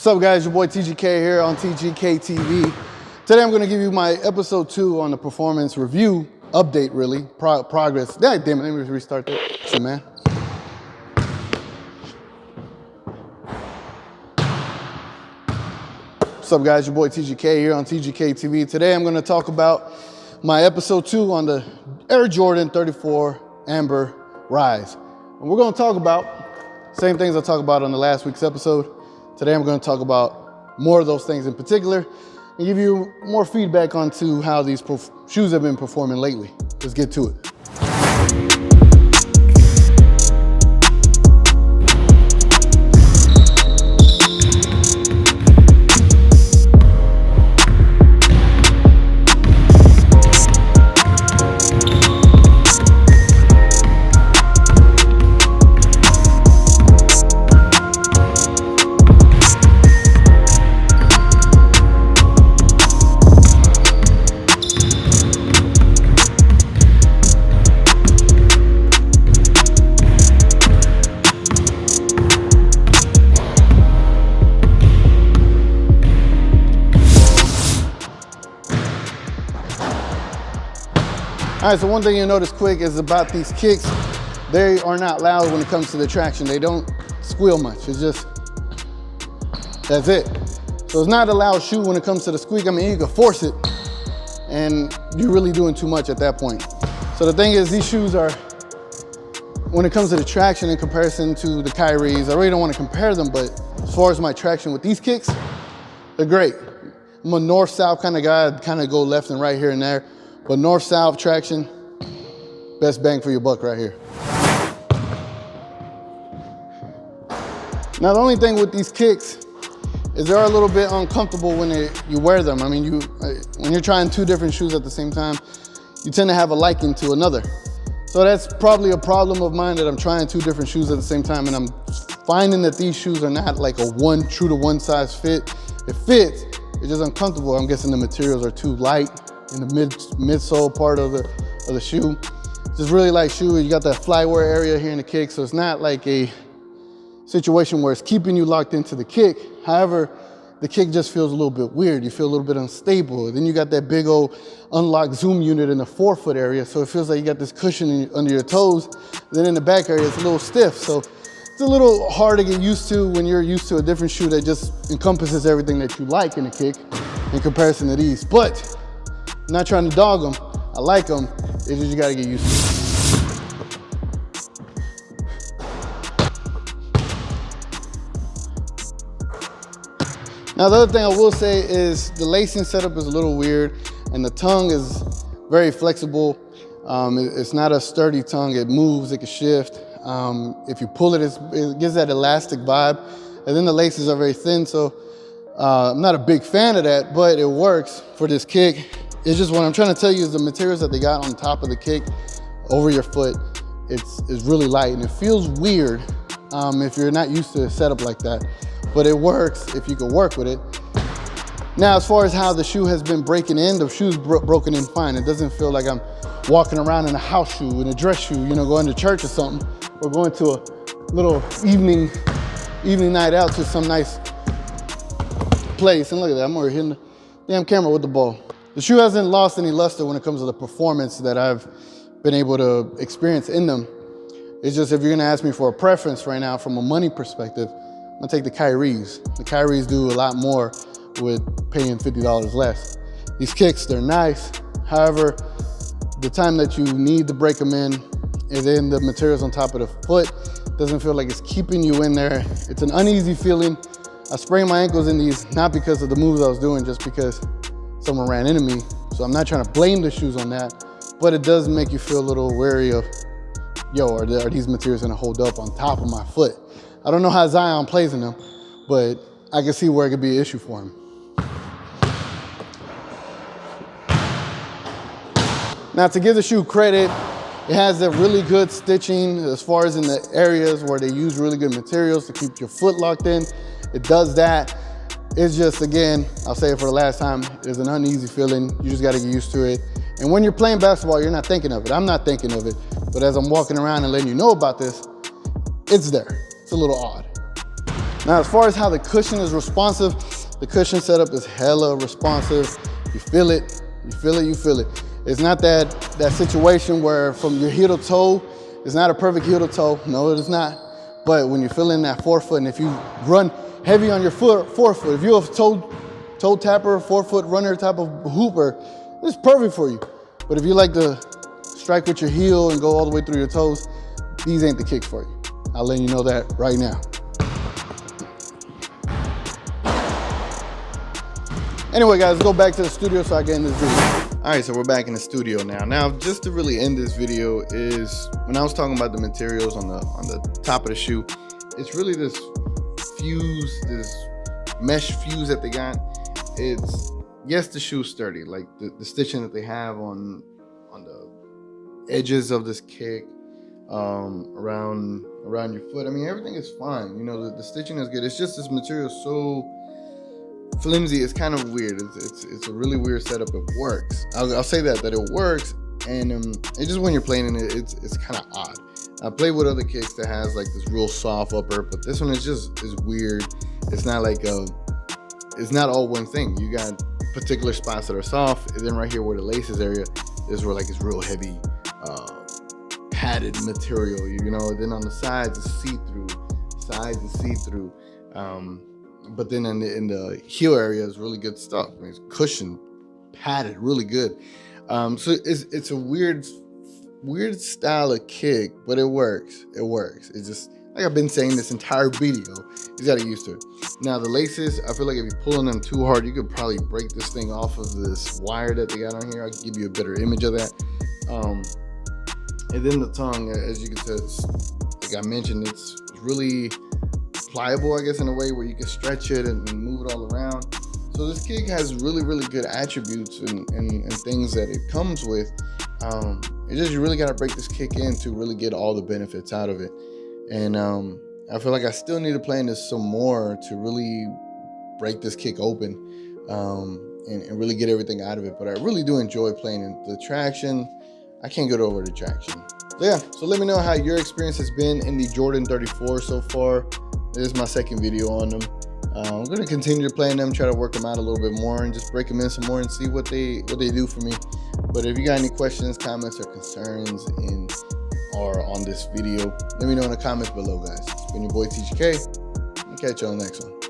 What's up, guys? Your boy TGK here on TGK TV. Today I'm going to give you my episode 2 on the performance review update, really progress. Damn it, let me restart that. Shit, man. What's up, guys? Your boy TGK here on TGK TV. Today I'm going to talk about my episode 2 on the Air Jordan 34 Amber Rise. And we're going to talk about same things I talked about on the last week's episode. Today I'm going to talk about more of those things in particular and give you more feedback onto how these shoes have been performing lately. Let's get to it. All right, so one thing you'll notice quick is about these kicks, they are not loud when it comes to the traction. They don't squeal much. It's just, that's it. So it's not a loud shoe when it comes to the squeak. I mean, you can force it and you're really doing too much at that point. So the thing is, these shoes are, when it comes to the traction in comparison to the Kyries, I really don't want to compare them, but as far as my traction with these kicks, they're great. I'm a north-south kind of guy. I kind of go left and right here and there. But north-south traction, best bang for your buck right here. Now, the only thing with these kicks is they're a little bit uncomfortable when you wear them. I mean, when you're trying two different shoes at the same time, you tend to have a liking to another. So that's probably a problem of mine, that I'm trying two different shoes at the same time, and I'm finding that these shoes are not like a true to one size fit. It fits, it's just uncomfortable. I'm guessing the materials are too light in the midsole part of the shoe. Just really light shoe. You got that flyware area here in the kick, so it's not like a situation where it's keeping you locked into the kick. However, the kick just feels a little bit weird. You feel a little bit unstable. Then you got that big old unlocked zoom unit in the forefoot area, so it feels like you got this cushion under your toes. Then in the back area, it's a little stiff. So it's a little hard to get used to when you're used to a different shoe that just encompasses everything that you like in the kick in comparison to these. But I'm not trying to dog them. I like them. It's just you gotta get used to it. Now, the other thing I will say is the lacing setup is a little weird, and the tongue is very flexible. It's not a sturdy tongue. It moves, it can shift. If you pull it, it gives that elastic vibe. And then the laces are very thin, so I'm not a big fan of that, but it works for this kick. It's just what I'm trying to tell you is the materials that they got on top of the kick over your foot, it's really light, and it feels weird if you're not used to a setup like that. But it works if you can work with it. Now, as far as how the shoe has been breaking in, the shoe's broken in fine. It doesn't feel like I'm walking around in a house shoe, in a dress shoe, you know, going to church or something, or going to a little evening night out to some nice place. And look at that, I'm already hitting the damn camera with the ball. The shoe hasn't lost any luster when it comes to the performance that I've been able to experience in them. It's just, if you're gonna ask me for a preference right now from a money perspective, I'm gonna take the Kyries. The Kyries do a lot more with paying $50 less. These kicks, they're nice. However, the time that you need to break them in, and then the materials on top of the foot doesn't feel like it's keeping you in there. It's an uneasy feeling. I sprained my ankles in these, not because of the moves I was doing, just because someone ran into me. So I'm not trying to blame the shoes on that, but it does make you feel a little wary of, yo, are these materials gonna hold up on top of my foot? I don't know how Zion plays in them, but I can see where it could be an issue for him. Now, to give the shoe credit, it has a really good stitching as far as in the areas where they use really good materials to keep your foot locked in. It does that. It's just, again, I'll say it for the last time, it's an uneasy feeling. You just gotta get used to it. And when you're playing basketball, you're not thinking of it. I'm not thinking of it. But as I'm walking around and letting you know about this, it's there. It's a little odd. Now, as far as how the cushion is responsive, the cushion setup is hella responsive. You feel it, you feel it, you feel it. It's not that situation where from your heel to toe, it's not a perfect heel to toe. No, it is not. But when you're feeling that forefoot, and if you run heavy on your forefoot, if you're a toe tapper, forefoot runner type of hooper, it's perfect for you. But if you like to strike with your heel and go all the way through your toes, these ain't the kicks for you. I'll let you know that right now. Anyway, guys, let's go back to the studio so I can end this video. All right, so we're back in the studio now. Now, just to really end this video is when I was talking about the materials on the top of the shoe, it's really this fuse, this mesh fuse that they got. It's, yes, the shoe's sturdy, like the stitching that they have on the edges of this kick, around your foot. I mean, everything is fine. You know, the stitching is good. It's just this material is so flimsy. It's kind of weird. It's a really weird setup. It works. I'll say that it works, and it's just when you're playing in it, it's kind of odd. I played with other kicks that has like this real soft upper, but this one is weird. It's not like it's not all one thing. You got particular spots that are soft, and then right here where the laces area is where like it's real heavy padded material, you know. And then on the sides it's see-through, but then in the heel area is really good stuff. I mean, it's cushioned, padded, really good. So it's a weird style of kick, but it works. It's just like I've been saying this entire video, you gotta get used to it. Now the laces, I feel like if you're pulling them too hard, you could probably break this thing off of this wire that they got on here. I'll give you a better image of that. And then the tongue, as you can tell, like I mentioned, it's really pliable, I guess, in a way where you can stretch it and move it all around. So this kick has really, really good attributes and things that it comes with. It's just, you really got to break this kick in to really get all the benefits out of it. And I feel like I still need to play in this some more to really break this kick open and really get everything out of it. But I really do enjoy playing in the traction. I can't get over the traction. So yeah, so let me know how your experience has been in the Jordan 34 so far. This is my second video on them. I'm gonna continue to play in them, try to work them out a little bit more and just break them in some more and see what they do for me. But if you got any questions, comments, or concerns or on this video, let me know in the comments below, guys. It's been your boy TGK. I'll catch you on the next one.